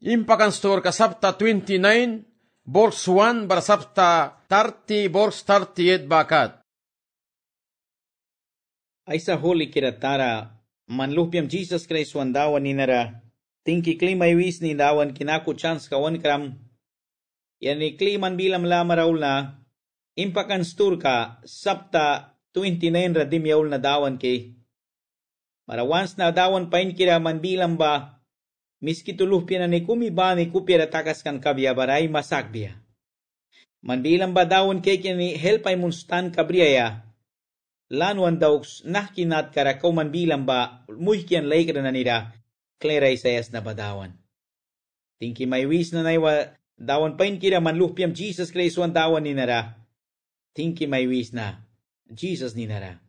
Impakan store kasapta 29, Borgs 1, barasapta 30, Borgs 38 bakat. Ay sa huli kiratara, manlupiam Jesus Christ wan dawan ni nara, tingki klimay wis ni dawan kinaku chance kawan kram, yan ni kliman bilam lamaraul na, impakan store ka, sapta 29 radim yaul na dawan ki. Para once na dawan pain kira man bilam ba, miski tuluh pina ni kumiba ni kupira takas kan kabya baray masakbiya. Manbilang ba dawon keke ni helpay munstan kabriyaya, lanuan daw nahkinat karakaw manbilang ba muhkian laikra na nila, kleray sayas na badawan. Tingki may wis na naiwa dawan pain kira manlupiam Jesus Christ wan dawan ni nara, tingki may wis na Jesus ni nara.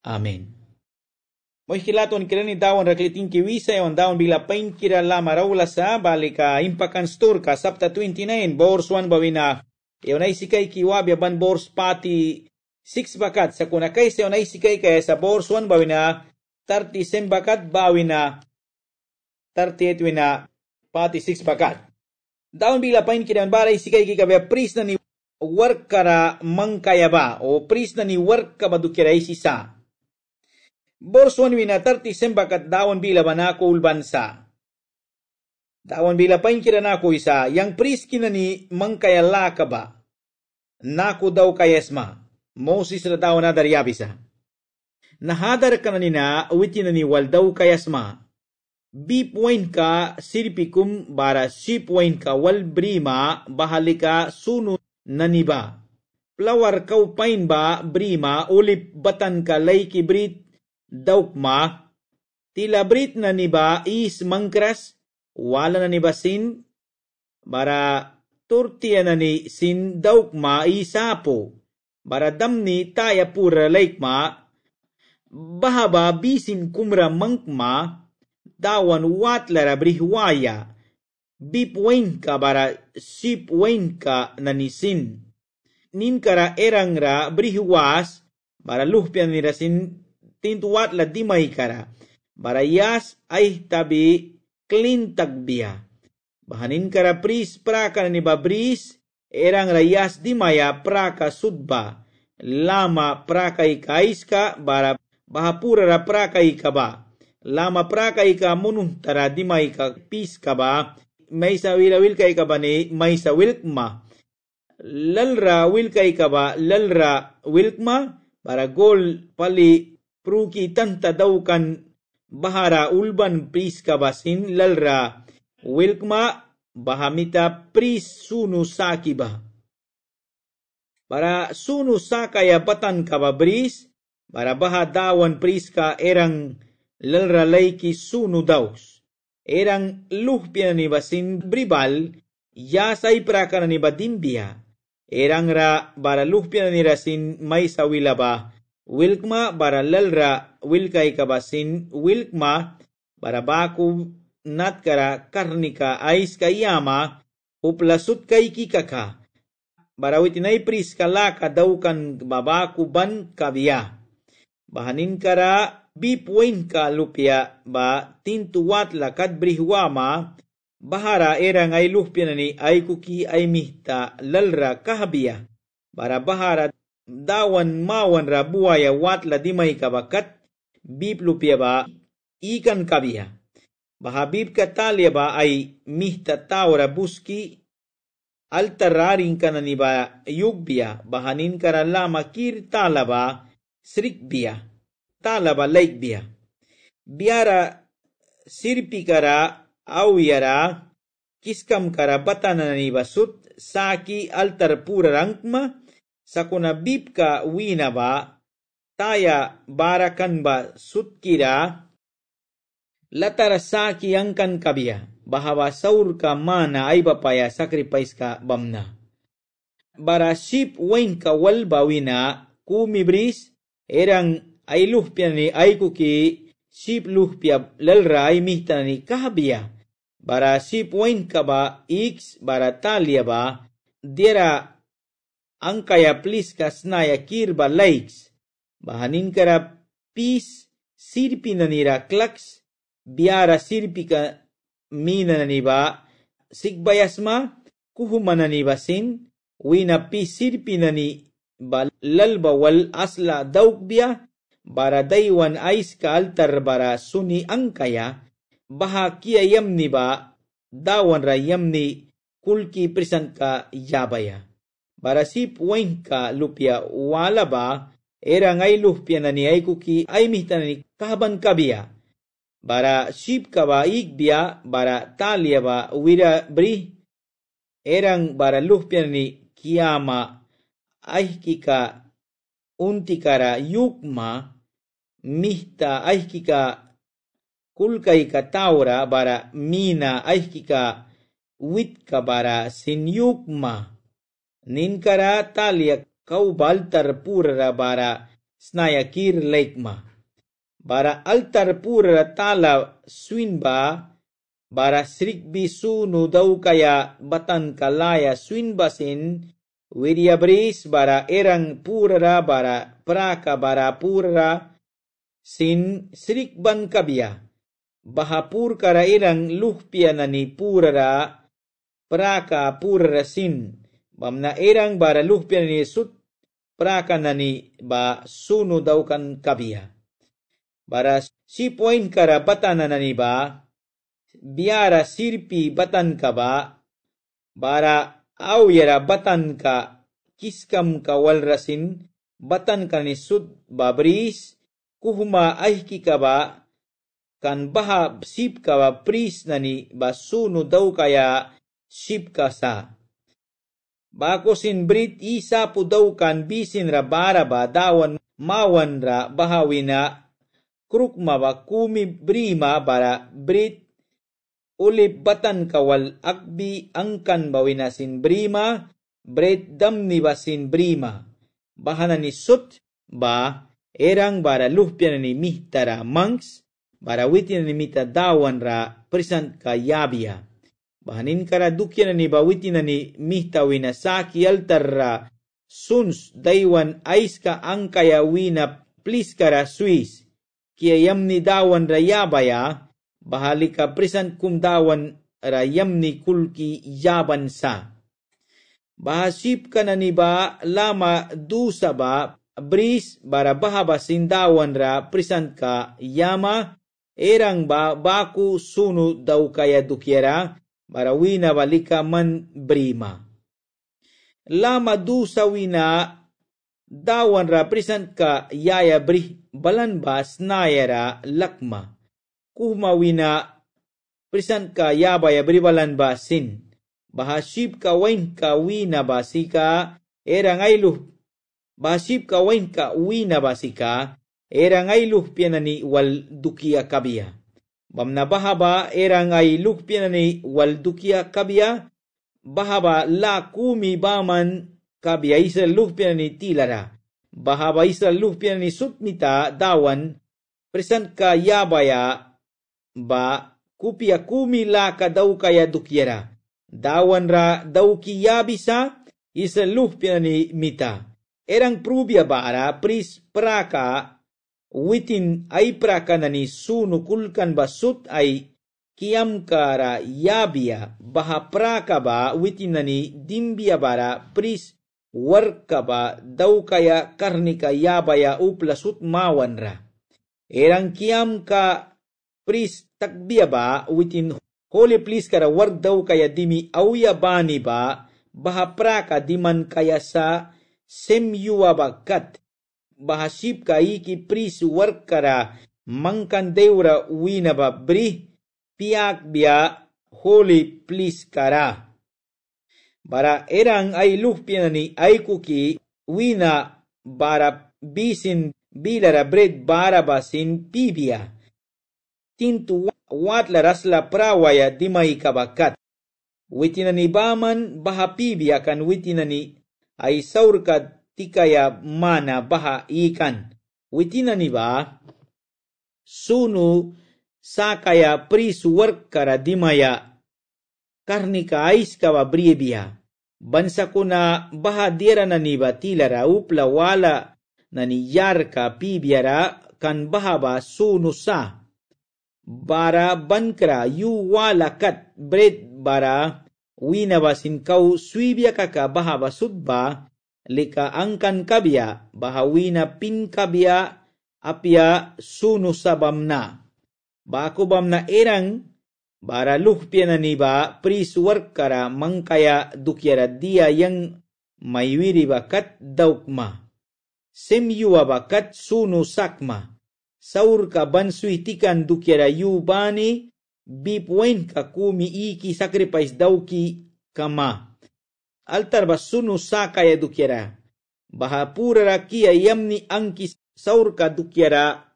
Amen. Mo'y kilaton kira ni dawan rakliting kiwisa yon dawan bila pain kira lama rawla sa balika impakan store ka sapta 29 bors 1 bawina yon ay sikay kiwabya ban bors pati 6 bakat sa kunakay sa yon ay sikay kaya sa bors 1 bawina 30 bakat bawina 38 wina pati 6 bakat dawan bila pain kira balay sikay kikabya pris na ni work kara mangkayaba o pris na ni work ka badukira isisa Borsuan wina 30 bakat dawan bila banako ulbansa. Dawan bila pain kira nako isa, yang pris kina ni mangkayala ka ba? Nako daw kayesma, Moses na dawan na daryabisa. Nahadar ka na nina, awiti na ni wal daw kayesma. Bipuin ka sirpikum bara sipuin ka wal brima bahalika sunu naniba. Plawar kau pain ba brima ulip batan ka lay kibrit daukma, tilabrit na niba is mangkras, wala na niba sin, bara turtiya na ni sin daukma isapo, bara damni taya pura laikma, bahaba bisin kumra mangkma, dawan watlara brihwaya, bipwain ka bara sipwain ka na ni sin, ninkara erangra brihwas, bara luhpian nira sin, tintuat la dimay kara. Barayas ay tabi klintag biya. Bahanin kara pris praka ni babris, erang rayas dimaya praka sudba. Lama praka ikais ka, bara bahapura ra praka ikaba. Lama praka ika munuh tara dimay ka pis ka ba, may sa wilawil ka ikaba ni may sa wilkma. Lalra wil ka ikaba, lalra wilkma, bara gol pali pruki tanta daw kan bahara ulban pris kabasin lalra wilkma bahamita pris sunu sakiba. Para sunu sakaya batan kababris, para bahadawan pris ka erang lalra layki sunu daws. Erang luhpia ni basin bribal, yasay praka ni badimbiya. Erang ra bara luhpia ni rasin may sawilaba, wilkma bara lalra wilkay kabasin wilkma bara baku natkara karnika ais kayama uplasut kay kikaka bara witinay pris kalaka daukan babaku ban kabiya bahanin kara bipwain ka lupya ba tintuwat lakad brihwama bahara erang ay luhpya ni ay kuki ay mihta lalra kahabiya bara bahara dawan mawan ra buaya watla dimay kabakat bip lupya ba ikan kabiya. Bahabib katalya ba ay mihta tawra buski altararing ka na ni ba yugbiya bahanin kara lama kir talaba srikbiya talaba laikbiya. Biara sirpi kara awyara kiskam kara batana ni basut saki altar pura rangkma sakuna bibka wina ba, taya barakan ba sutkira, latara saki angkan kabiya, bahawa saur ka mana ay bapaya sacrifice ka bamna. Bara sip wain ka walba wina, kumibris, erang ay luhpya ni ay kuki, sip luhpya lalra ay mihta ni kahabiya. Bara sip wain ka ba, x bara talya ba, dira ang kaya plis kasnaya kirba likes, bahanin kara pis sirpi na nira klaks, biara sirpi ka mina na niba sigbayasma kuhuma na niba sin wina pisirpi na ni ba lalba wal asla daukbia bara daywan ais ka altar bara suni angkaya bahakia yamni ba dawan ra yamni kulki present ka yabaya bara sip wain ka lupia wala ba era ngay lupia na ni ay kuki ay mihta na ni kahaban kabia bara sip ka ba igbia bara talia ba wira bri erang bara lupia na ni kiyama ay kika untikara yukma mihta ay kika kulkay ka taura bara mina ay kika wit ka bara sinyukma ninkara talia kau baltar pura bara snayakir laikma bara altar pura tala swinba bara srikbi sunu daw kaya batan kalaya swinba sin wirya bris bara erang pura bara praka bara pura sin srikban kabia bahapur kara erang luhpia na ni pura praka pura sin bamna erang bara luhpia ni sut praka na ni ba sunu daw kan kabia bara si point kara batan na ni ba biara sirpi batan ka ba bara awyara batan ka kiskam ka walrasin batan ka ni sud babris kuhuma ahki ka ba kan baha sip ka ba pris na ni basunu daw kaya sip ka sa bako sin brit isa po daw kan bisin ra bara ba dawan mawan ra bahawina krukma ba kumi brima bara brit ulip batan kawal akbi angkan bawina sin brima bret damni basin brima bahana ni sut ba erang bara luhpia ni mihtara mangs bara witin ni mita dawan ra present ka yabia bahanin kara dukya ni bawitin ni mihta wina saki altar ra suns daywan ais ka angkaya wina plis kara suis kia yamni dawan ra yabaya bahalika present kumdawan rayam ni kulki yaban sa bahasip ka na ni ba lama dusa ba bris bara bahaba sindawan ra present ka yama erang ba baku sunu daw kaya dukyera bara wina balika man brima lama dusa wina dawan ra present ka yaya bri balan ba snayara lakma kuhmawina present ka yabaya bribalan basin bahasip ka wain ka wina basika erang ailuh bahasip ka wain ka wina basika erang ailuh pianani wal dukia kabia bamna bahaba erang ailuh pianani wal dukia kabia bahaba la kumi baman kabia isa luh pianani tilara bahaba isa luh pianani sutmita dawan present ka yabaya ba kupia kumi la ka daw kaya dukyera dawan ra daw kiya bisa isa luh piani mita erang prubia bara pris praka witin ay praka na ni sunu kulkan basut ay kiam kara yabia baha praka ba witin na ni dimbia bara pris warka ba daw kaya karnika yabaya uplasut mawan ra erang kiam ka pris takbia ba witin holy please kara warg daw kaya dimi awya bani ba baha praka diman kaya sa semyuwa bakat bahasip ka iki pris warg kara mangkan dewra wina ba bri piak bia holy please kara bara erang ay luh pianani ay kuki wina bara bisin bilara bread bara basin pibia tintu wat larasla prawaya dimay kabakat witinani baman baha pibia kan witinani ay saurka tikaya mana baha ikan witinani ba sunu sakaya prisuwar kara dimaya karnika ais kawa briebia bansa kuna baha dira na ni batilara upla wala na ni yarka pibiara kan baha ba sunu sa bara bankra yu wala kat bread bara wina basin kau suibya kaka baha basudba lika angkan kabya baha wina pin kabya apya sunu sabamna baku bamna erang bara luhpya na niba priswar kara mangkaya dukyara dia yang maywiri bakat daukma semyuwa bakat sunu sakma saur ka bansuitikan dukyara yubani bipwen ka kumi iki sacrifice dauki kama altar basunu sakaya dukyara bahapura kia yamni angki saur ka dukyara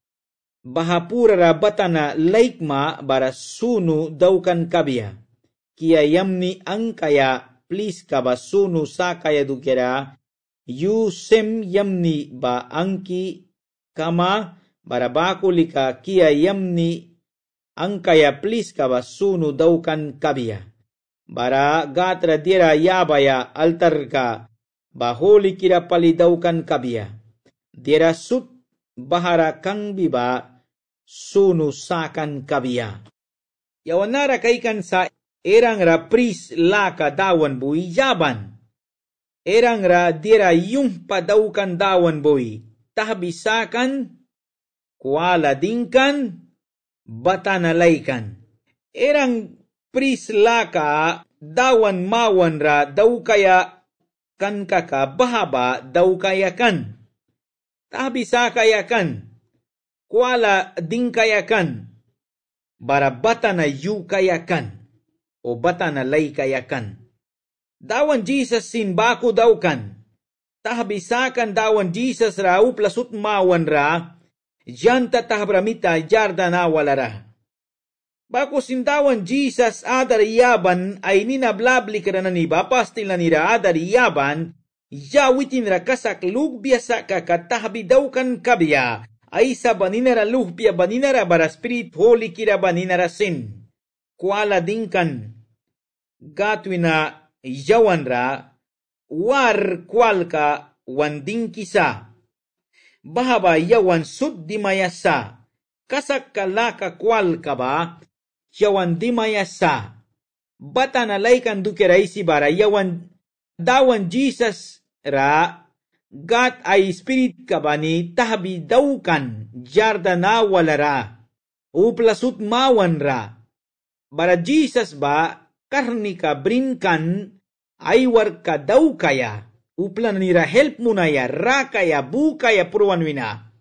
bahapura batana laikma bara sunu daukan kabya kia yamni angkaya please ka basunu sakaya dukyara yu sem yamni ba angki kama bara bakulika kia yamni angkaya please ka basunu daukan kabya bara gatra dira yabaya altar ka baholi kira pali daukan kabya dira sut bahara kang biba sunu sakan kabya. Yawanara kaikan sa erang ra pris laka dawan bui jaban. Erang ra dira yung padaukan dawan bui. Tahbisakan, kuala dingkan, batanalaikan. Erang pris laka dawan mawan ra daw kaya kan kaka bahaba daw kaya kan. Tahbisakayakan. Kuala dingkayakan, bara bata na yukayakan, o bata na laykayakan. Dawan Jesus sin baku daukan, tahbisakan dawan Jesus ra uplasut mawan ra, janta tahbramita jarda na walara. Baku sin dawan Jesus adar yaban ay ninablabli karana ni bapastil na nira adar yaban, yawitin ra kasak lug biasa kakatahbi daukan kabya, ay sa baninara luhpia baninara bara spirit holy kira baninara sin. Kuala dingkan gatwina yawan ra war kualka wanding kisa. Bahaba yawan sud di mayasa. Kasak kalaka kualka ba yawan di mayasa. Bata nalaykan dukira isi bara yawan dawan Jesus ra God ay spirit ka ba ni tahbi daukan jarda na walara uplasut mawan ra bara Jesus ba karni ka brinkan ay war ka daw kaya uplan nira help mo na ya ra kaya bu kaya purwan wina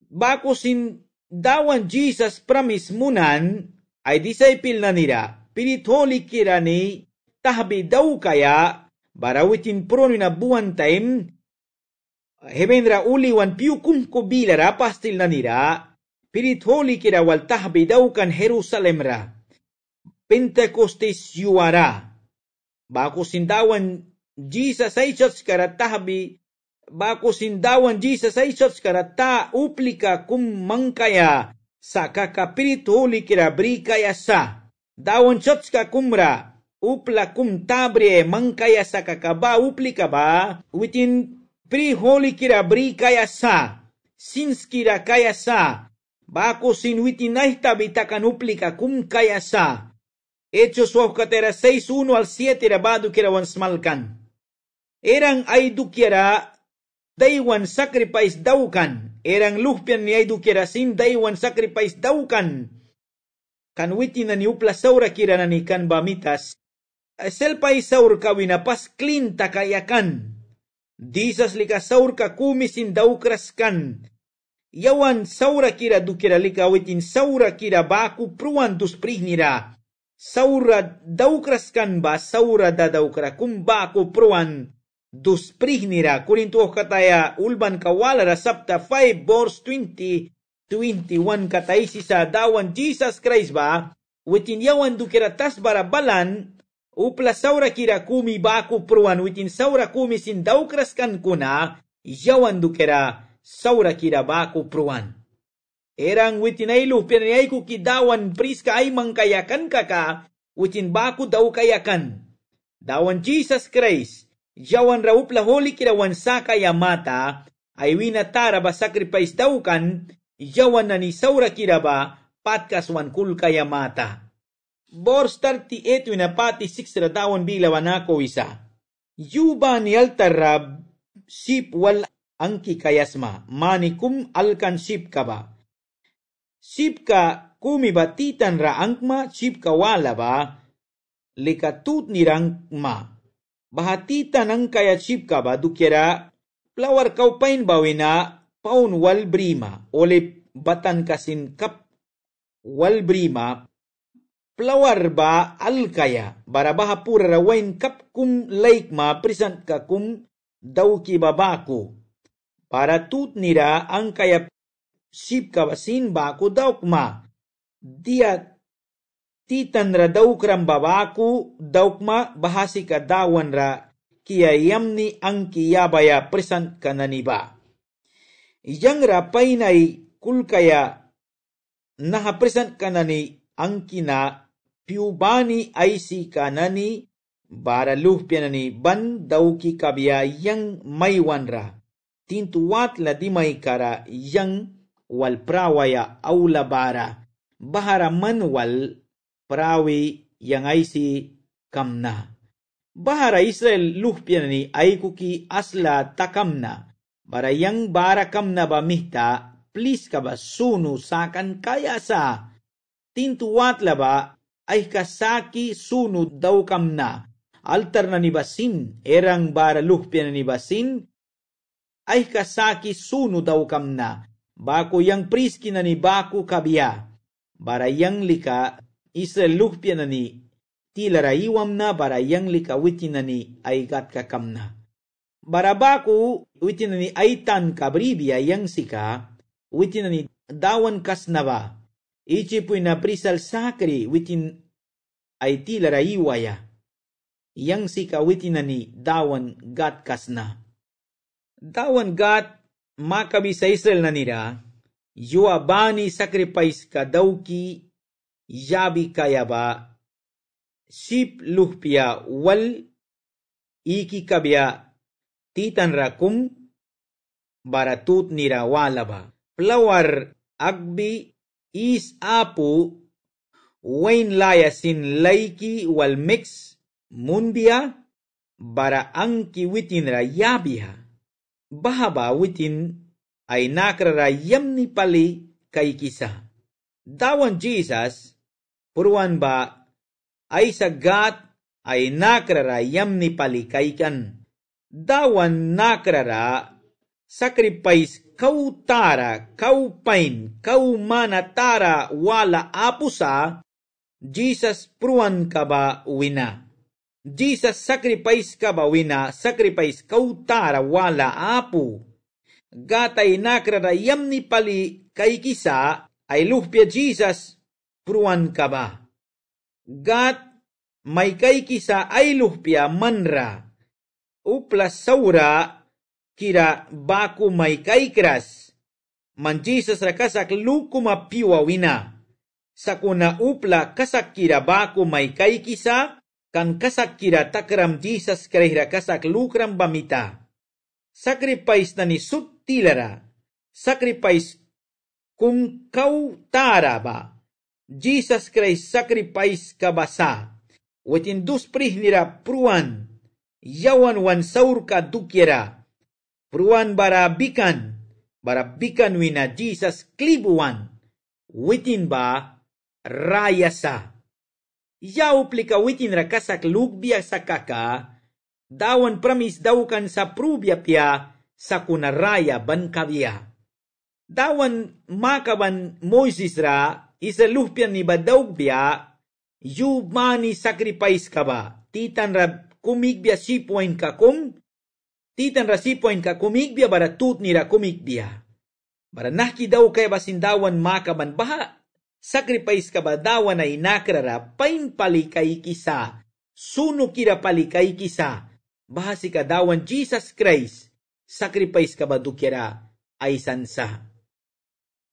bako sin dawan Jesus promise munan ay disciple na nira piritoli kira ni tahbi daw kaya barawitin purwan wina buwan time Hebendra uli wan piukum ko bilara pastil na nira, piritholi kira wal tahbi daukan Jerusalem ra. Pentekostes yuara. Bako sindawan Jesus ay church kara tahbi, bako sindawan Jesus ay church kara ta uplika kum mangkaya sa kakapiritholi kira brikaya sa. Dawan church ka kumra, upla kum tabre mangkaya sa kakaba uplika ba, within Pri-holy kira bri kaya sa, sins kira kaya sa, bako sinwiti naihtabi takan uplika kum kaya sa. Hechos katera 6:1 al 7 rabado kira wan smalkan. Erang ay dukyara daywan sacrifice daukan, erang luhpian ni ay dukyara sin daywan sacrifice daukan. Kanwiti na ni upla saura kira na ni kan bamitas, selpay saur kawinapas clean takayakan. Jesus lika saur ka kumisin daukraskan. Yawan saura kira dukira lika witin saura kira baku pruan dus prihnira. Saura daukraskan ba saura dadaukra kum baku pruan dus prihnira. Kurinto kataya ulban kawalara sapta 5 verse 20-21 kataisi sa dawan Jesus Christ ba witin yawan dukira tas barabalan upla saura kira kumi baku pruan witin saura kumi sin daukraskan kuna yawan dukera saura kira baku pruan. Erang witin ay lupian ay kukidawan priska ay mangkayakan kaka witin baku daw kayakan. Dawan Jesus Christ yawan ra upla holy kira wan sakaya mata ay winatara ba sacrifice daukan yawan na ni saura kira ba patkaswan kul kaya mata. Bors 38 winapati 6 radawan bilawan ako isa. Yuba ni altarab sip wal angki kayasma manikum alkan sip ka ba. Sip ka kumiba titan ra angkma sip ka wala ba likatut ni rangma. Bahatitan ang kaya sip ka ba dukyara plawar kaupain bawina paun wal brima ole batan kasin kap wal brima plawar ba alkaya barabaha pura rawain kap kum laik ma present ka kum daw ki babaku para tut nira ang kaya sip ka basin baku daw ma dia titan ra daw kram babaku daw ma bahasi ka dawan ra kiyayam ni ang kiyabaya present ka naniba yang ra painay kul kaya naha present ka nani ang kina piubani ay si kanani baraluh pianani ban daw ki kabya yang maywanra tintuwat la di may kara yang wal prawaya aula bara bahara man wal prawi yang ay si kamna bahara Israel luh pianani ay kuki asla takamna bara yang bara kamna ba mihta please ka ba sunu sakan kaya sa tintuwat la ba ay kasaki sunod daw kamna. Altar na nibasin, erang bara luhpya na nibasin, ay kasaki sunod daw kamna. Bako yang priski na ni baku kabya. Bara yang lika, Israel luhpya na ni tilaraiwam na, bara yang lika witin na ni ay gat kakamna. Bara baku witin na ni aitan kabribya yang sika, witin na ni dawan kasnaba. Ichi po'y na prisal sakri witin ay tilara iwaya. Yang sika witin na ni dawan gat kasna. Dawan gat makabi sa Israel na nira, yua bani sacrifice ka dawki yabi kaya ba, sip luhpya wal iki kabya titan rakum baratut nira wala ba. Plawar agbi is apu wain layasin laiki wal mix munbia bara angki witin ra yabiha bahaba witin ay nakrara yamni pali kay kisa dawan Jesus purwan ba ay sagat ay nakrara yamni pali kay kan dawan nakrara sacrifice kau tara, kau pain, kau mana tara wala apusa, Jesus pruan ka ba wina. Jesus sacrifice ka ba wina, sacrifice kau tara wala apu. Gatay nakrara yamni pali kay kisa, ay luhpya Jesus pruan ka ba. Gat may kay kisa ay luhpya manra. Upla saura, kira baku may kaikras. Man Jesus ra kasak lukuma piwa wina. Sakuna upla kasak kira baku may kaikisa, kan kasak kira takram Jesus karihra kasak lukram bamita. Sacrifice na ni sutilara. Sacrifice kung kau tara ba. Jesus Christ sacrifice kabasa. Watin dusprih nira pruan. Yawan wan saur ka dukyera. Pruan barabikan wina Jesus klibuan, witin ba rayasa. Yaw plika witin rakasak lugbiya sa kaka, dawan pramis dawkan sa prubya pia sa kunaraya ban kabya. Dawan makaban Moises ra, isa luhpian ni badawg biya, yubmani sacrifice ka ba, titan ra kumigbiya sipuin kakum, titan rasipoin ka kumigbiya bara tut nira kumigbiya. Bara nahki daw kaya basindawan makaban baha. Sacrifice ka ba dawan ay nakrara pain palikay kisa. Suno kira palikay kisa. Bahasi ka dawan Jesus Christ. Sacrifice ka ba dukira ay sansa.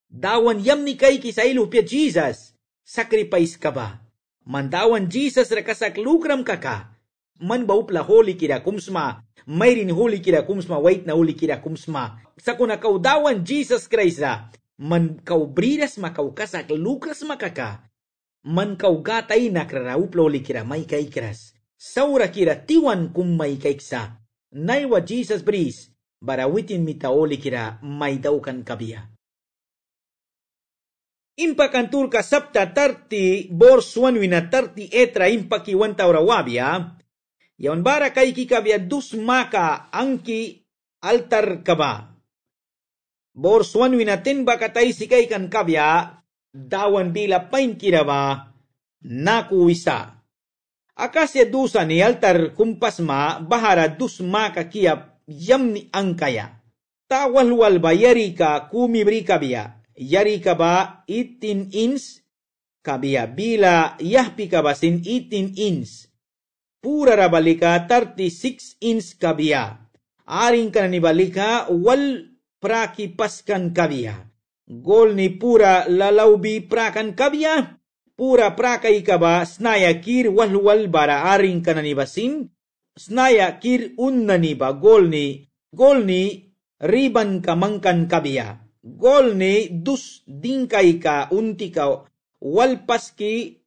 Dawan yam ni kay kisa ilupya Jesus. Sacrifice ka ba. Mandawan Jesus rakasak lukram kaka. Man baupla holi kira kumsma. Mayrin huli kira kumsma, wait na huli kira kumsma. Sa kuna kaudawan Jesus Christ ra, man kaubridas makaukasak lukras makaka, man kaugatay nakraraup loli kira may kaikras, saura kira tiwan kum may kaiksa, naiwa Jesus bris, barawitin mitaoli kira may daukan kabiya. Impakantur ka sabta 30 borsuan wina 30 etra impakiwan taurawabia, yawan bara kay kikabia dus maka angki altar kaba. Borsuan wina 10 bakatay sikay kan kabia, dawan bila pain kiraba, naku wisa. Akasya dusa ni altar kumpasma, bahara dus maka kiyap yam ni angkaya. Tawalwal ba yari ka kumibri kabia. Yari ka ba 18 inch kabia bila yahpi ka ba sin 18 inch pura rabalika 36 inch kabia aring ka na ni balika wal praki paskan kabia gol ni pura lalaubi prakan kabia pura prakay ka ba snaya kir walwal bara aring ka na ni basin snaya kir unna ni ba gol ni riban kamangkan kabia gol ni dus dingkay ka unti ka walpaski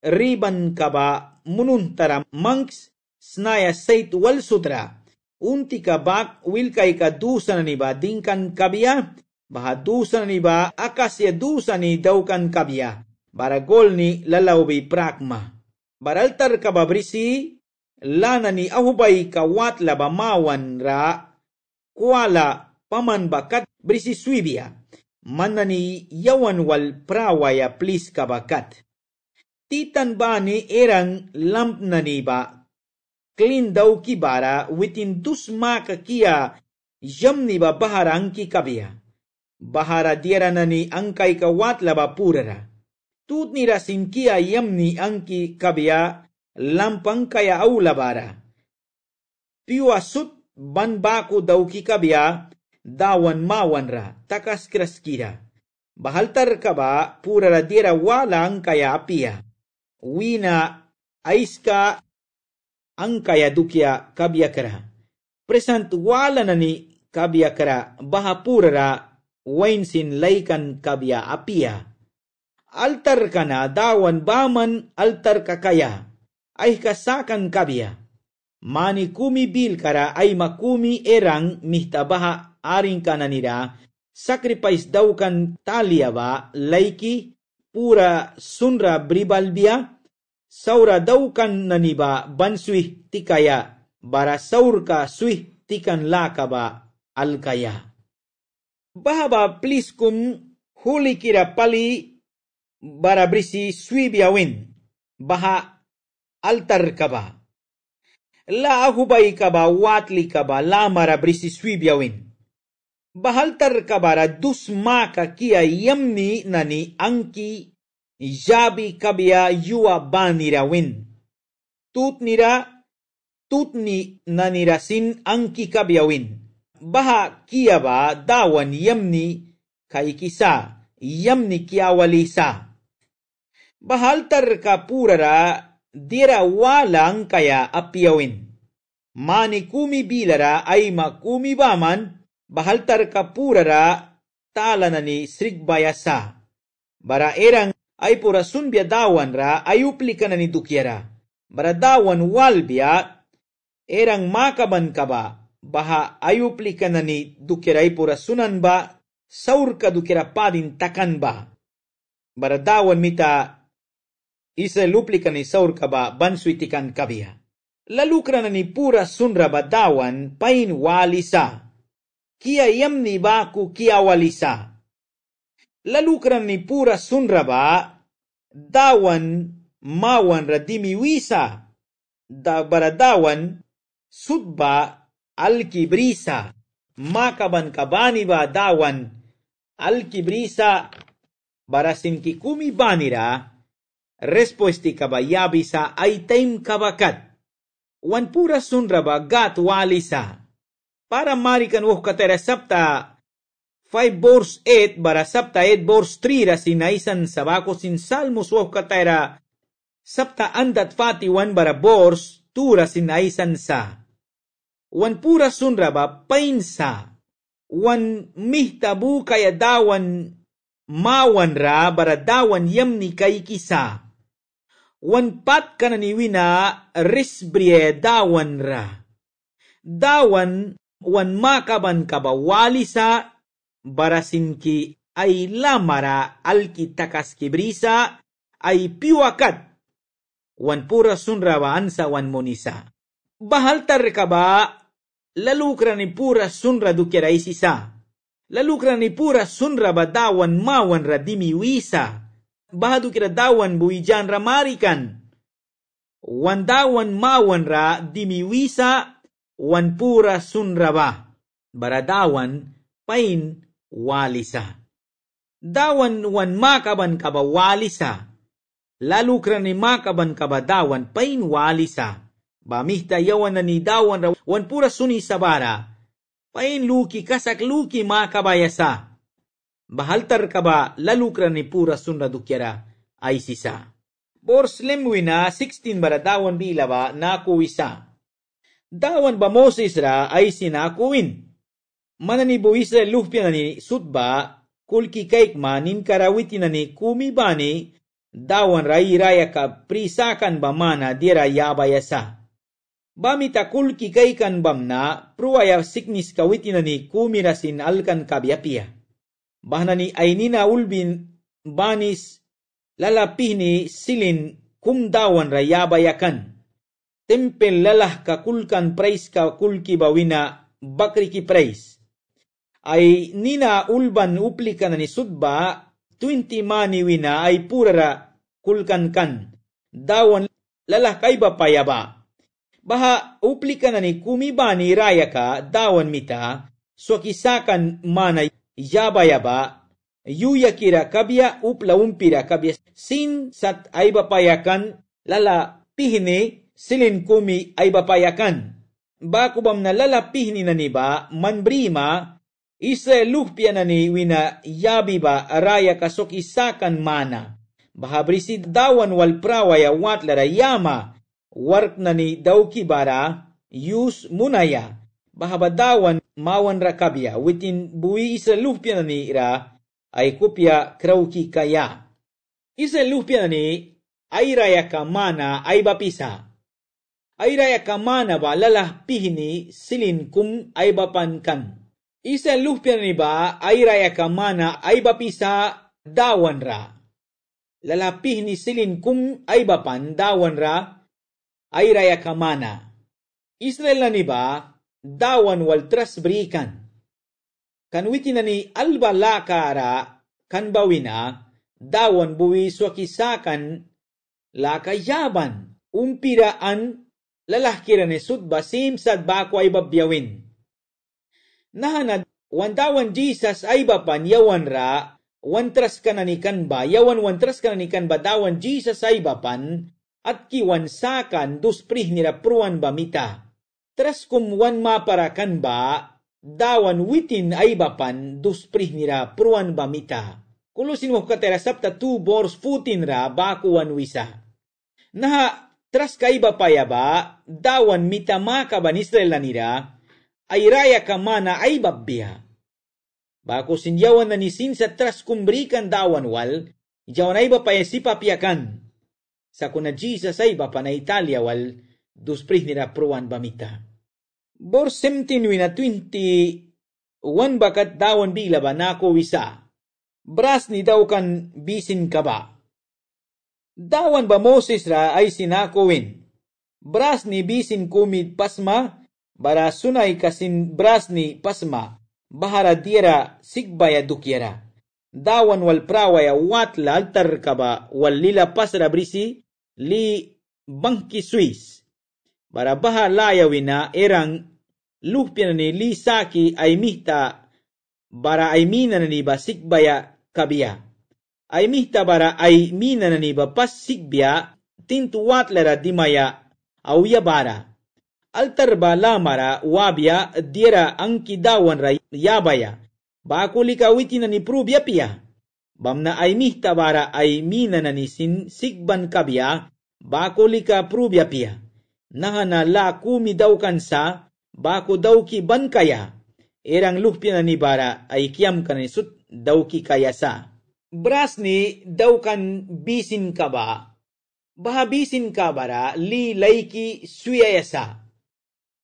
riban ka ba mununtara manks snaya sait wal sutra unti ka bak wilkay ka dusa na ni ba dingkan kabia baha dusa na ni ba akasya dusa ni daukan kabia bara gol ni lalawbi prakma baraltar ka ba brisi lana ni ahubay ka watla ba mawan ra kuala paman bakat berisi swibia, manani yawan wal prawaya plis kabakat. Titan ba ni erang lamp nani ba, clean daw kibara within dus maka kia yam ni ba baharang ki kabia. Bahara diara nani angkay kawat laba purara. Tut ni rasin kia yam ni angki kabia lampang kaya au labara. Piwa sut ban baku daw ki kabia, dawan mawan ra, takas kraskira. Bahaltar ka ba, pura radira walang kaya apia. Wina aiska ang kaya dukya kabya kara. Present wala na ni kabya kara, baha pura ra, wainsin laykan kabya apia. Altar ka na, dawan baman altar ka kaya, ay kasakan kabya. Mani kumi bil kara ay makumi erang mihtabaha aring kananira, sacrifice daw kan talia ba, laiki, pura sunra bribalbia, saura daw kan naniba, banswih tikaya, bara saur ka swih tikan laka ba, alkaya. Bahaba please kum huli kira pali, bara brisi swibiawin, baha altar ka ba. La ahubay ka ba, watli ka ba, lamara brisi swibiawin. Bahaltar kabara dus maka kia yamni nani angki jabi kabia yua banirawin. Tutni nanirasin angki kabiawin. Baha kia ba dawan yamni kaikisa, yamni kiawalisa. Bahaltar kapurara dira walang kaya apiawin. Mani kumi bilara ay makumi baman, bahaltar kapurara tala na ni srigbayasa. Bara erang ay pura sunbya dawan ra ayuplika na ni dukyara. Bara dawan walbya erang makaban ka ba. Baha ayuplika na ni dukyara ay pura sunan ba. Saur ka dukyara padin takan ba. Bara dawan mita isa luplika ni saur ka ba banswitikan kabya. Lalukra na ni pura sunra ba dawan pain walisa. Kia yamni baku kia walisa. Lalukran ni pura sunraba, dawan mawan radimi wisa. Baradawan sudba alkibrisa. Makaban kabani ba dawan alkibrisa. Barasin kikumi banira, respuesti kabayabisa ay time kabakat. Wan pura sunraba gat walisa. Para marikan katera sapta 5 verse 8 bara sapta 8 verse 3 ra sinaisan sabako sin salmos katera sapta andat 41 bara verse 2 ra sinaisan sa. Wan pura sunra ba painsa. Wan mihtabu kaya dawan mawan ra baradawan yam ni kay kisa. Wan pat kananiwina risbrie dawan ra. Dawan wan makaban kabawalisa barasinki ay lamara alki takas kibrisa ay piwakat wan pura sunrawaan sa wan monisa. Bahaltar ka ba lalukra ni pura sunra dukyara isisa. Lalukra ni pura sunra ba dawan mawan ra dimiwisa. Bahadu kira dawan buijan ra marikan. Wan dawan mawan ra dimiwisa wan pura sunra ba. Baradawan pain walisa. Dawan wan makaban kaba walisa. Lalukra ni makaban kaba dawan pain walisa. Bamihta yawan na ni dawan ra wan pura suni sabara. Pain luki kasak luki makabayasa. Bahaltar kaba lalukra ni pura sunra dukyara ay sisa. Borslemwina 16 baradawan bilaba nakuwisa. Dawan ba Moses ra ay sinakuwin. Mananibo Israel lufpya na ni sutba kulki kaikma nin karawiti na ni kumibani dawan ra iraya ka prisakan ba mana dira yabayasa. Bamita kulki kaikan bamna pruaya siknis kawiti na ni kumirasin alkan kabyapia. Bahna ni aynina ulbin banis lalapih ni silin kumdawan ra yabayakan. Tempel lalah kakulkan praise ka kulki bawina bakri ki praise. Ay nina ulban uplikan ni sudba 20 mani wina ay purara kulkan kan. Dawan lalah kaiba payaba. Baha uplikan ni kumibani raya ka dawan mita swakisakan mana yabayaba yuya kira kabya upla umpira kabya sin sat ay bapayakan lala pihni silin kumi ay bapayakan. Bakubam na lala pihni na niba manbrima Israel luhpya na ni wina yabi ba araya kasokisakan mana. Bahabrisid dawan wal prawaya watlara yama wark na ni dawki bara yus munaya. Bahabadawan mawan rakabya witin bui Israel luhpya na ni ira ay kupya krauki kaya. Israel luhpya na ni ay raya ka mana ay bapisa. Ay raya ka mana ba lalah pihni silin kum ay bapankan. Israel luhpya na ni ba ay raya ka mana ay bapisa dawan ra. Lalah pihni silin kum ay bapan dawan ra ay raya ka mana. Israel na ni ba dawan wal tras berikan. Kanwiti na ni alba lakara kan bawina dawan buwi swakisakan lakayaban umpiraan lalahkira ni sudba simsad bako ay babyawin. Nahanad wan dawan Jesus ay bapan yawan ra wan tras kananikan ba yawan wan tras kananikan ba dawan Jesus ay bapan at kiwan sakan dusprih nira pruan bamita. Tras kumwan maparakan ba, dawan witin ay bapan dusprih nira pruan bamita. Kulusin mo katera sapta 2 bors futin ra bakuan wisa. Naha tras kay bapaya ba, dawan mita maka ban Israel na nira, ay raya ka mana ay babbiya. Bako sinyawan na ni sinsa tras kumbrikan dawan wal, jawan ay bapaya sipapiakan. Sa kuna Jesus ay bapa na Italia wal, dusprih nira pruan bamita. Bor 17 wina 21 bakat dawan bila ba nako wisa. Bras ni daw kan bisin ka ba. Dawan ba Moses ra ay sinakowin. Bras ni bisin kumid pasma, bara sunay kasin bras ni pasma, bahara dira sigbaya dukyara. Dawan wal prawaya watla altar ka ba wal lila pasra brisi li bangki Swiss. Bara baha layawina erang luhpya na ni lisaki ay mihta bara ay mina na ni ba sigbaya kabya. Ay mihta bara ay mina na ni ba pas sigbya tintuwat lara dimaya awya bara. Altar ba lamara wabya dira ang kidawan ra yabaya. Bakuli kawiti na ni prubya piya. Bamna ay mihta bara ay mina na ni sigban kabya. Bakuli ka prubya piya. Nahana la kumi daw kansa, bako daw ki ban kaya, erang luhpya na ni bara ay kiam kanisut daw ki kaya sa. Beras ni daw kan bisin ka ba? Baha bisin ka bara li laiki suyayasa.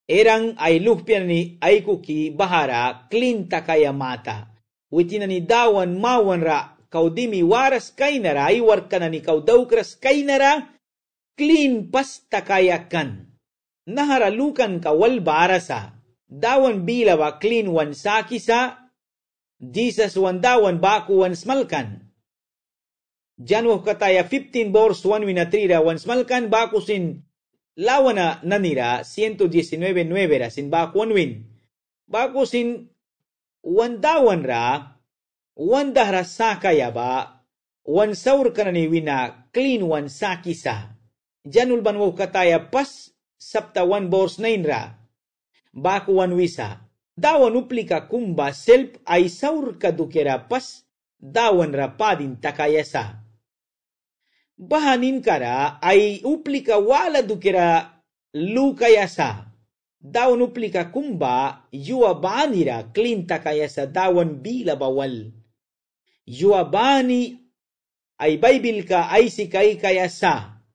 Erang ay luhpian ni ay kuki bahara clean takaya mata. Witina ni dawan mawan ra kau dimi waras kay nara iwar ka na ni kau daw kras kay nara clean pas takaya kan. Naharalukan ka wal barasa. Dawan bila ba clean wan sakisa. Jesus wan dawan baku wan smalkan. Janwah kataya 15 bors 1 winatrira wan smalkan baku sin lawana nanira 119 ra sin baku wan win. Baku sin wan dawan ra wan dahra sakaya ba wan saur kanani wina clean wan sakisa. Janul banwaw kataya pas sapta 1 bors 9 ra baku wan wisa. Dawan uplika kumba self ay saur kadukera pas dawan rapadin takayasa. Bahanin kara ay uplika wala dukera lukayasa. Dawan uplika kumba yua banira clean takayasa dawan bila bawal. Yua bani ay Bible ka ay sikay kayasa.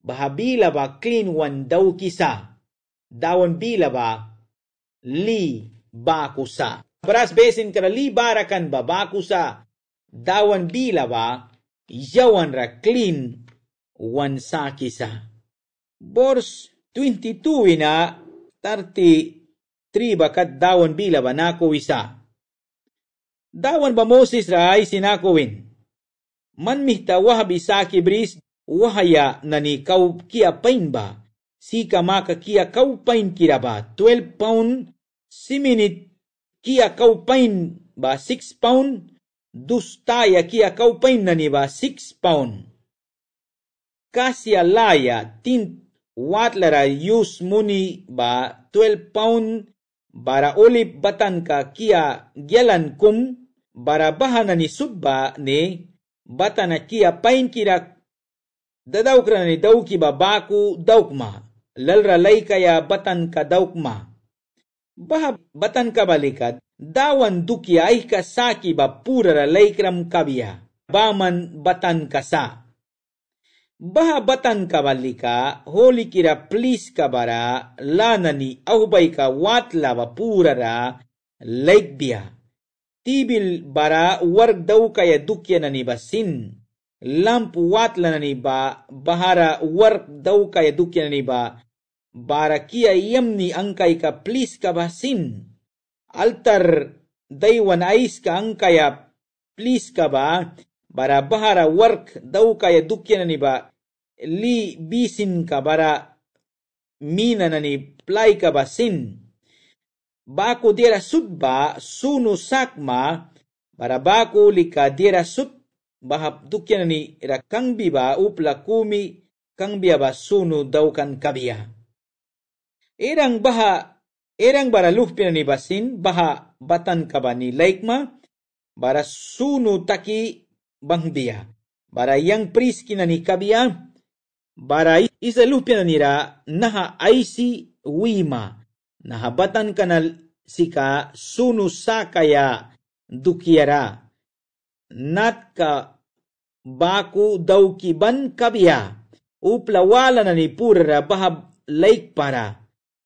Bahabila ba clean wan daw kisa. Dawan bila ba li bakusa. Beras besin kara li barakan ba bakusa. Dawan bila ba yawan ra clean wan sakisa. Bors 22 ina 33 bakat dawan bila ba nako isa. Dawan ba Moses ra ay sinakowin. Man mihta wahabi saki bris wahaya nani kau kia pain ba. Sika maka kia kau pain kira ba 12 pound siminit kia kau pain ba 6 pound dustaya kia kau pain nani ba 6 pound. Kasya laya tin watlara yus muni ba 12 pound bara olip batan ka kia gyalan kum bara bahana ni subba ni batana kia pain kira dadawkra ni dawki ba baku dawkma lalra lay kaya batan ka dawkma. Baha batan ka balikat dawan duki ay kasaki ba pura laikram kabya baman batan kasa. Baha batan ka balika holi kira please ka bara lanani ahubay ka watla ba pura ra laikbya. Tibil bara warg daw kaya dukya na ni basin. Lampu watla na ni ba bahara warg daw kaya dukya na ni ba bara kia yamni angkay ka please ka basin. Altar daywan ais ka angkaya please ka ba bara bahara work daw kaya dukya na ni ba li bisin ka bara mina na ni play ka basin. Baku dira sudba sunu sakma bara baku lika dira sud bahap dukya na ni rakang biba upla kumi kang biya ba sunu daw kan kabiya. Erang bara lufpina ni basin baha batan kaba ni laikma bara sunu taki bangbiya bara yang priski na ni kabiya bara isa lufpina nira naha aisi wima naha batan kanal sika sunu sakaya dukiara nat ka baku dauki ban kabiya upla wala na ni pura baha laik para.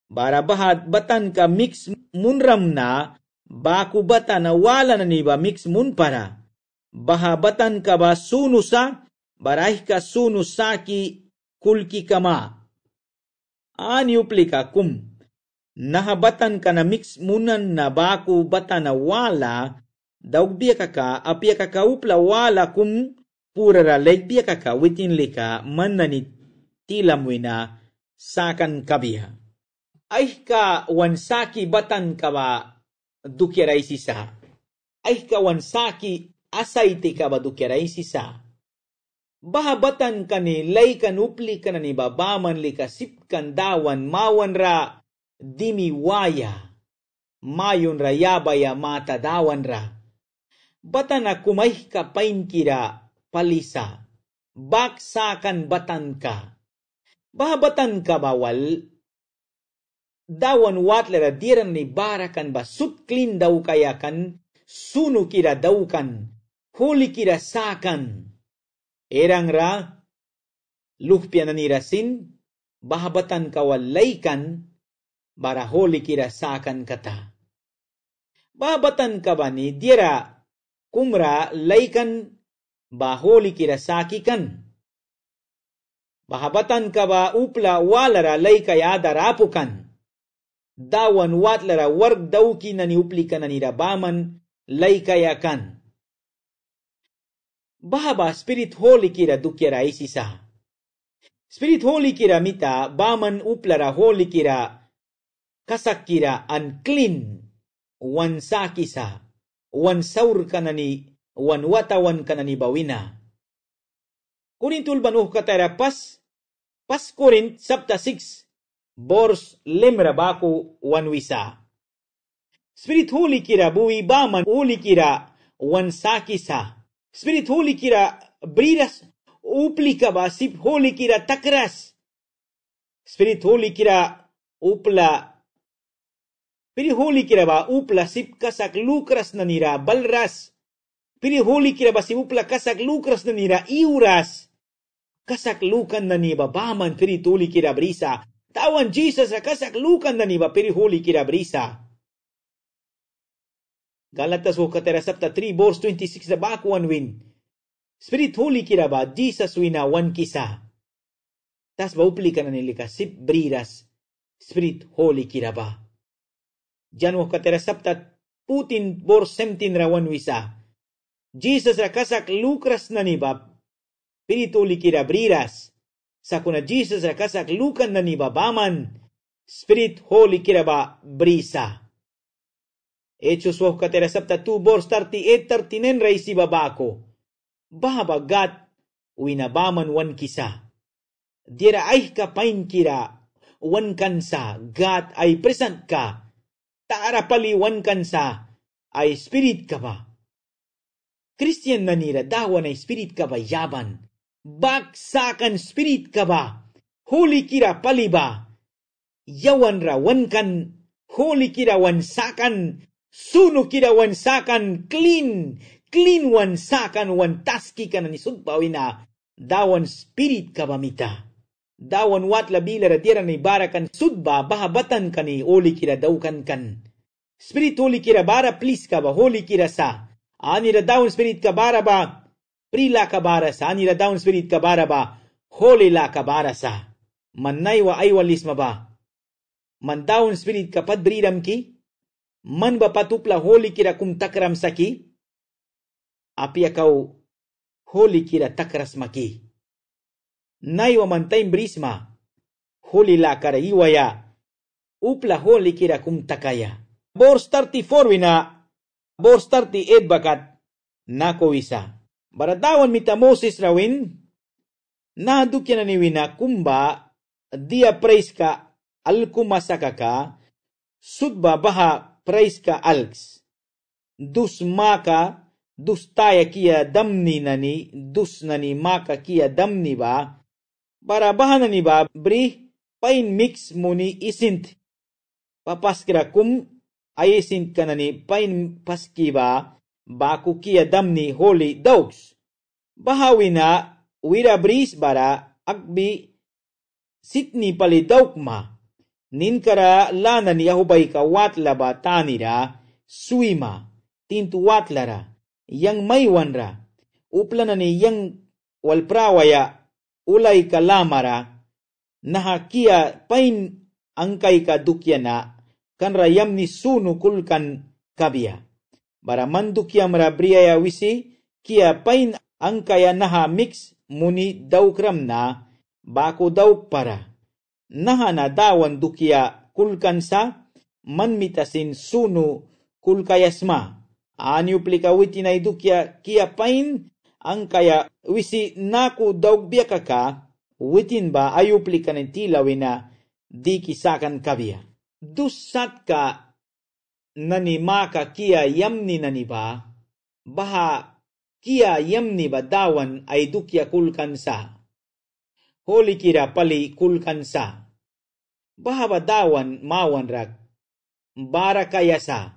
Bara bahat batan ka mix munram na baku batan na wala na ni ba mix mun para. Baha batan ka ba sunusa barah ka sunusaki kulki kama. Ani uplika kum nahabatan ka na mix munan na baku batan na wala daugbiya ka apya ka upla wala kum purara legbiya ka witin lika man na ni tilamwina sakan kabiha. Ay ka wansaki batan ka ba dukyaray sisa. Ay ka wansaki asayti ka ba dukyaray sisa. Baha batan ka ni laykan upli ka na ni babaman li kasipkan dawan mawan ra dimi waya. Mayon ra yabaya mata dawan ra. Batan na kumay ka pain kira palisa. Baksakan batan ka. Baha batan ka bawal dawan watlera diran ni barakan ba sut clean daw kaya kan sunu kira daw kan huli kira sakan. Erang ra, luhpia na nirasin, bahabatan kawalaykan, bara huli kira sakan kata. Bahabatan ka ba ni dira, kumra laykan, ba huli kira sakikan. Bahabatan ka ba upla walara laykaya darapukan. Dawan watlara warg dawki na niuplika na nirabaman laykayakan. Bahaba Spirit Holy kira dukyara isisa. Spirit Holy kira mita baman uplara holy kira kasak kira unclean wan sakisa wan saur kanani wan watawan kanani bawina. Kunintul banuh katara pas Korint sabta 6 bors lemra baku wan wisa. Spirit Holy kira bui baman uli kira wan sakisa. Spirit Holy kira briras upli ka ba sip Holy kira takras. Spirit Holy kira upla. Spirit Holy kira ba upla sip kasak lukras na nira balras. Spirit Holy kira ba sip upla kasak lukras na nira iuras. Kasak lukan na ni babaman Spirit Holy kira brisa. Tawan Jesus na kasaklukan na ni ba Spirit Holy kira brisa. Galatas o katera sapta 3 verse 26 na bakuan win. Spirit Holy kira ba Jesus wina wan kisa. Tas ba upli ka na nilika sip briras. Spirit Holy kira ba. Diyan o katera sapta Putin verse 17 ra wan wisa. Jesus na kasaklukras na ni ba Spirit Holy kira briras. Sa kuna Jesus na kasaklukan na ni babaman, Spirit Holy kira ba brisa. Hechos wo katera sapta 2 verse 38-39 ra isi babako. Bahabagat winabaman wan kisa. Dira ay kapain kira wan kansa gat ay present ka. Taara pali wan kansa ay spirit ka ba. Christian na nira dawan ay spirit ka ba yaban. Baksakan spirit ka ba? Holy kira paliba. Yawan ra wankan. Holy kira wansakan. Suno kira wansakan. Clean wansakan. Wantaski ka na ni sudpawina. Dawan spirit ka ba mita? Dawan watla bila radira ni barakan sudba bahabatan ka ni holy kira daukan kan. Spirit holy kira bara please ka ba? Holy kira sa. Ani ra dawan spirit ka bara ba? Prila kabara sa anira down spirit kabara ba holy la kabara sa manay wa ay walis ba man down spirit kapad bridam ki man ba patupla holy kira kum takram saki api akaw holy kira takras maki nay wa man time brisma holy la kara iwaya upla holy kira kum takaya bors 34 wina bors 38 bakat nako isa. Baradawan mita Moses rawin, nadukyan na niwina kumba, dia praise ka alkumasaka ka, sudba baha praise ka alks. Dus maka, dus taya kia damni nani, dus nani maka kia damni ba, barabahan na ni ba, bri, pain mix muni isint. Papaskira kum, ay isint ka nani, pain paski ba, baku kia damni holy dogs. Bahawi na wira bris bara agbi sitni pali daukma. Ninkara lana ni ahubay ka watla ba tanira suima tintu watlara yang maywanra upla na ni yang walprawaya ulay kalamara nahakia pain angkay ka dukyana kanra yam ni sunu kulkan kabya. Bara mandukya marabriya wisi kia pain ang kaya naha mix muni daukram na bako dauk para. Naha na dawan dukya kulkansa manmitasin sunu kulkayasma. Anyo plikawiti na idukya kia pain ang kaya wisi naku dauk biakaka witin ba ayo plikan tilawina di kisakan kabya. Dusat ka nani maka kia yamni nani ba, baha kia yamni ba dawan ay dukya kulkansa. Holy kira pali kulkansa. Baha ba dawan mawan rak, bara kayasa,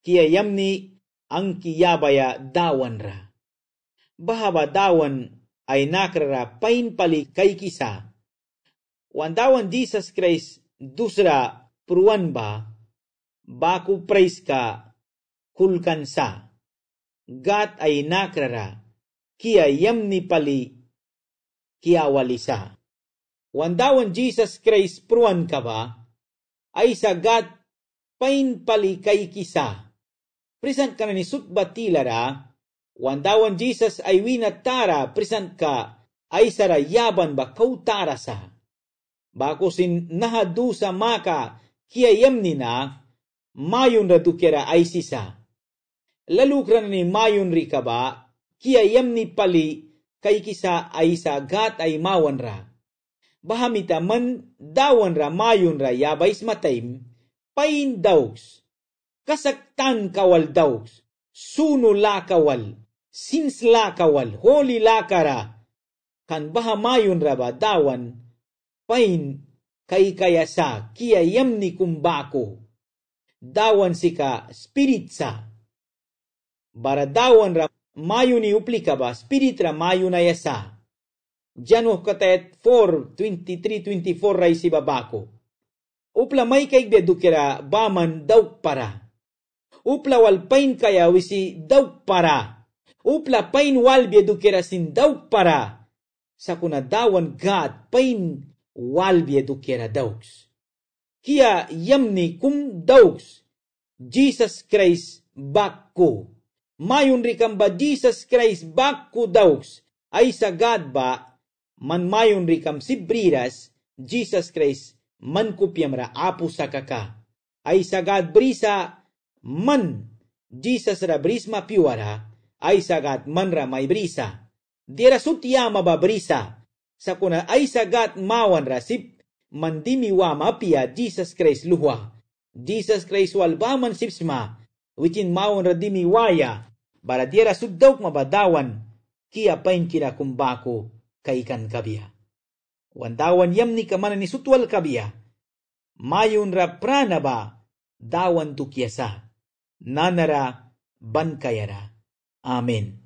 kia yamni ang kiyabaya dawan ra. bahwa dawan ay nakrara pain pali kay kisa. Wandawan Jesus Christ dusra pruan ba, baku praise ka kulkan sa. Gat ay nakrara, kia yamni pali, kia walisa. Wandawan Jesus Christ pruan ka ba, ay sa gat pain pali kay kisa. Present ka na ni sutbatilara, wandawan Jesus ay winatara, present ka, ay sarayaban ba kautara sa. Bako sin nahadu sa maka, kia yamni na, mayon radukera ay sisa. Lalukran ni mayon ri ka ba, kia yamni pali, kay kisa ay sa gat ay mawan ra. Bahamita man dawan ra mayon ra yabays matayim, pain daws, kasaktan kawal daws, suno la kawal, sins la kawal, holy la kara, kan bahamayon ra ba dawan, pain kay kayasa, kia yamni kumbako, dawan sika spirit sa, baradawan ra mayo ni uplika ba, spirit ra mayo na yasa. Diyan katet 4:23-24 ray si babako. Upla may kaigbe dukira baman daw para. Upla walpain kaya wisi daw para. Upla pain walbye dukira sin daw para. Sa kunadawan God pain walbye dukira daws. Kia yamni kum daws. Jesus Christ bakko. Mayon rikam ba Jesus Christ bakko daws. Ay sagad ba man mayon rikam si briras Jesus Christ man kupyam ra apo sa kaka. Ay sagad brisa man Jesus ra brisma piwara. Ay sagad man ra may brisa. Dira sutyama ba brisa. Sa kuna ay sagad mawan ra sip mandimiwa mapia Jesus Christ luhwa. Jesus Christ walbaman sipsma. Witin mawan ra dimiwaya. Bara dira suddaw mabadawan. Kia pain kinakumbako kaikan kabia. Wandawan yamni kamanan ni sutwal kabia. Mayon ra prana ba dawan tukyasa. Nanara bankayara. Amen.